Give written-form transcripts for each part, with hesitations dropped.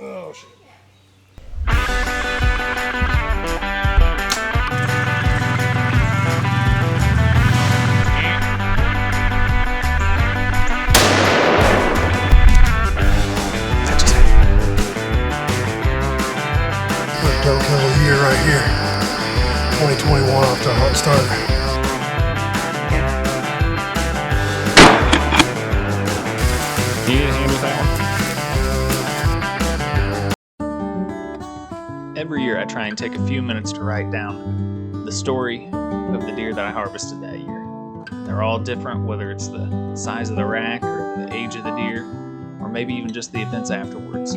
Oh shit. Don't kill a year right here. 2021 off to a hot start. You need a hand with that one? Every year I try and take a few minutes to write down the story of the deer that I harvested that year. They're all different, whether it's the size of the rack or the age of the deer, or maybe even just the events afterwards.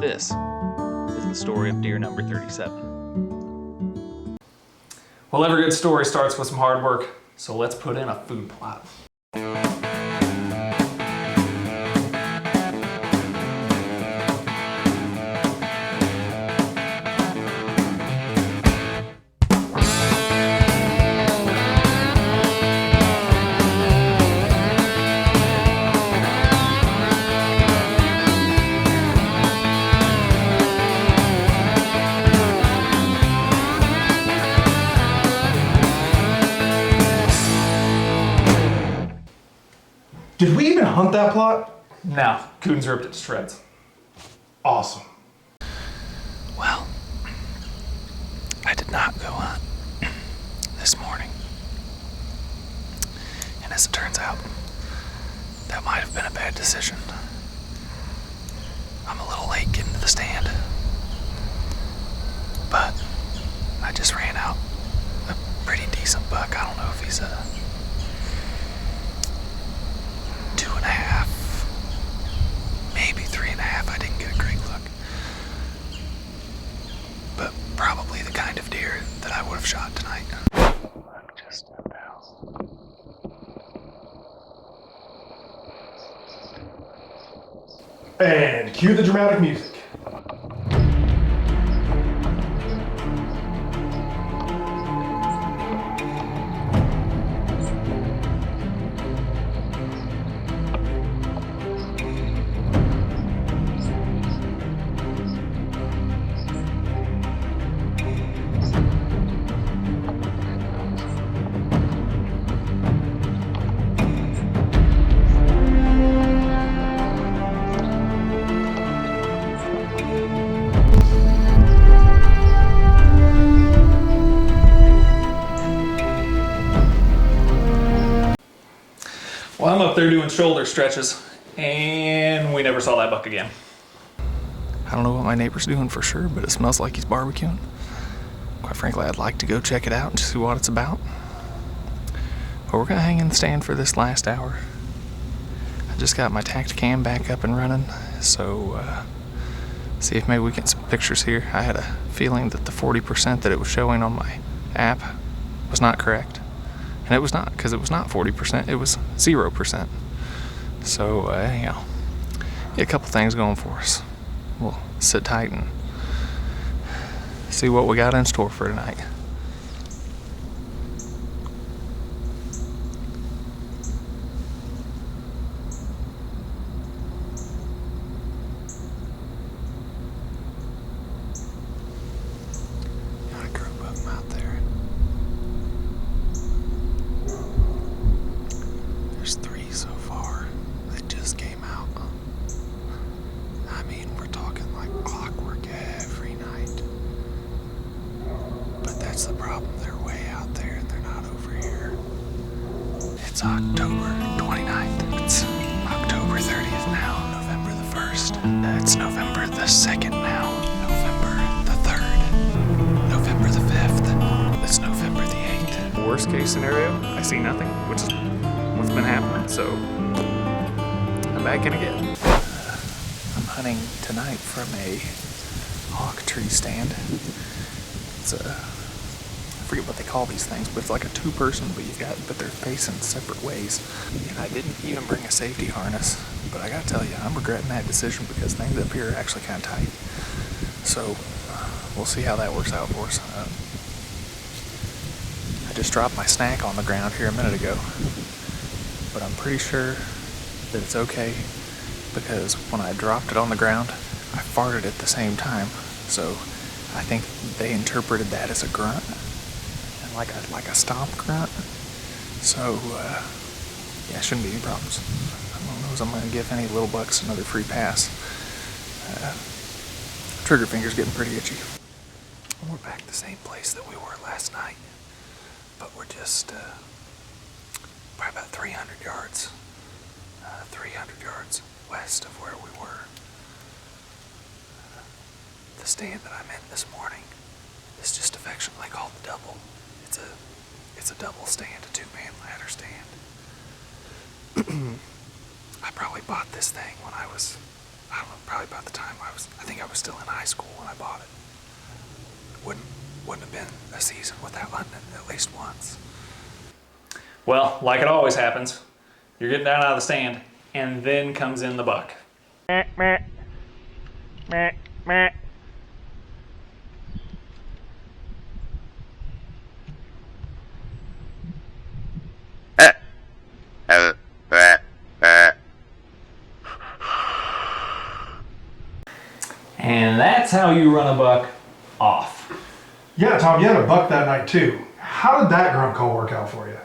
This is the story of deer number 37. Well, every good story starts with some hard work, so let's put in a food plot. Did we even hunt that plot? No, coons ripped it to shreds. Awesome. Well, I did not go hunt this morning. And as it turns out, that might have been a bad decision. I'm a little late getting to the stand. But I just ran out a pretty decent buck. I don't know if he's a 2.5, maybe 3.5. I didn't get a great look. But probably the kind of deer that I would have shot tonight. Just stepped out. And cue the dramatic music. Well, I'm up there doing shoulder stretches, and we never saw that buck again. I don't know what my neighbor's doing for sure, but it smells like he's barbecuing. Quite frankly, I'd like to go check it out and see what it's about. But we're gonna hang in the stand for this last hour. I just got my Tacticam back up and running, so see if maybe we get some pictures here. I had a feeling that the 40% that it was showing on my app was not correct. And it was not, because it was not 40%, it was 0%. So, anyhow, get a couple things going for us. We'll sit tight and see what we got in store for tonight. Got a crow buck out there. There's 3 so far. They just came out. I mean, we're talking like clockwork every night. But that's the problem. They're way out there and they're not over here. It's October 29th. It's October 30th now. November the 1st. It's November the 2nd now. November the 3rd. November the 5th. It's November the 8th. Worst case scenario, I see nothing, which is what's been happening, so I'm back in again. I'm hunting tonight from a hawk tree stand. It's a, I forget what they call these things, but it's like a 2-person, but they're facing separate ways. And I didn't even bring a safety harness, but I gotta tell you, I'm regretting that decision because things up here are actually kind of tight. So we'll see how that works out for us. I just dropped my snack on the ground here a minute ago, but I'm pretty sure that it's okay because when I dropped it on the ground, I farted at the same time, so I think they interpreted that as a grunt, and like a stomp grunt. So yeah, shouldn't be any problems. I don't know if I'm gonna give any little bucks another free pass. Trigger finger's getting pretty itchy. We're back the same place that we were last night, but we're just probably about 300 yards west of where we were. The stand that I'm in this morning is just affectionately called the Double. It's a double stand, a two-man ladder stand. I probably bought this thing when I was, I don't know, probably about the time I think I was still in high school when I bought it. Wouldn't have been a season without hunting it at least once. Well, like it always happens, you're getting down out of the stand, and then comes in the buck. And that's how you run a buck off. Yeah, Tom, you had a buck that night too. How did that grunt call work out for you?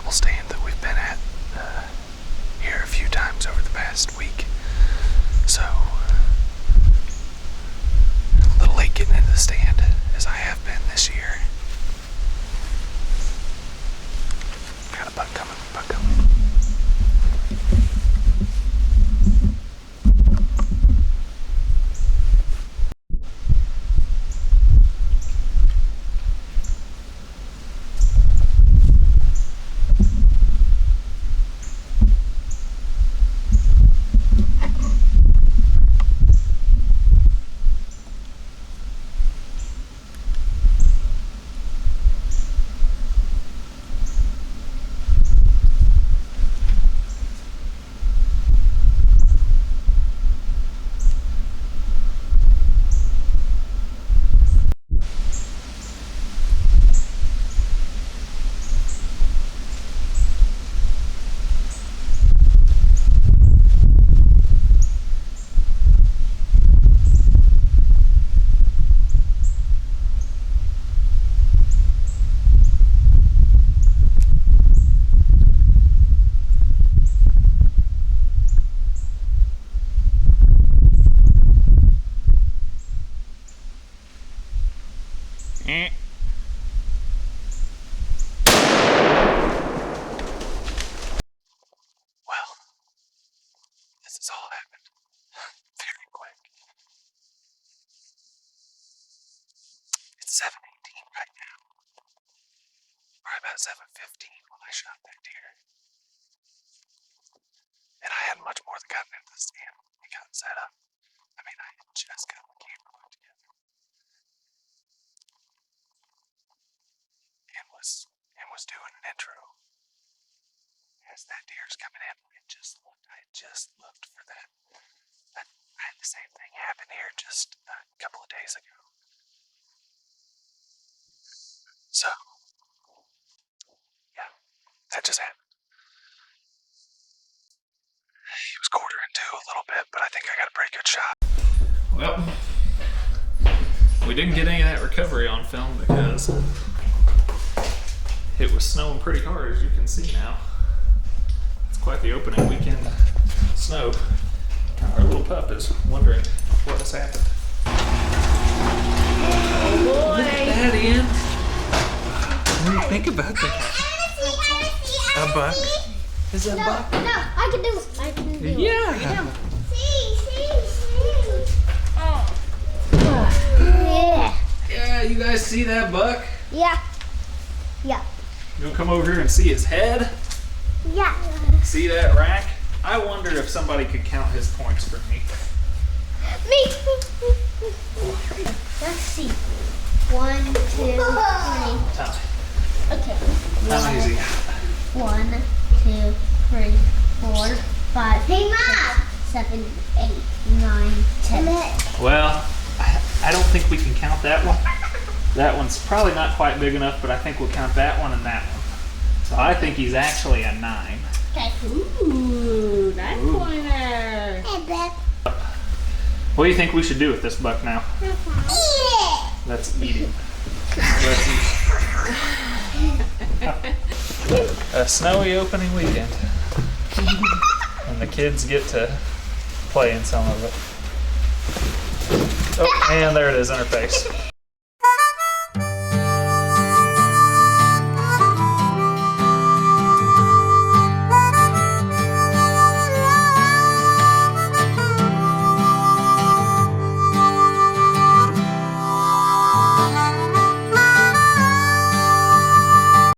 Stand that we've been at here a few times over the past week. So, a little late getting into the stand, as I have been this year. Got a buck coming, buck coming. Well, this has all happened very quick. It's 7:18 right now. Probably about 7:15 when I shot that deer. And I hadn't much more than gotten into the stand and gotten set up. I mean, I had just got the camera put together and was doing an intro. As that deer's coming in, I had just looked for that. I had the same thing happen here just a couple of days ago. So, yeah, that just happened. He was quartering to a little bit, but I think I got a pretty good shot. Well, we didn't get any of that recovery on film because it was snowing pretty hard, as you can see now. It's quite the opening weekend snow. Our little pup is wondering what has happened. Oh boy! Look at that, Ian. What do you think about that? A buck? Is that a buck? No, I can do it. Yeah. See. see that buck? Yeah. Yeah. You wanna come over here and see his head? Yeah. See that rack? I wonder if somebody could count his points for me. Me. Let's see. 1, 2, 3. Tell me. Okay. How many is he? 1, 2, 3, 4, 5, hey, Mom. 7, 8, 9, 10. Well, I don't think we can count that one. That one's probably not quite big enough, but I think we'll count that one and that one. So I think he's actually a 9. Okay. Ooh, nice Ooh. pointer. Hey, Beth. What do you think we should do with this buck now? Let's eat him. Let's eat. A snowy opening weekend. And the kids get to play in some of it. Oh, and there it is in her face.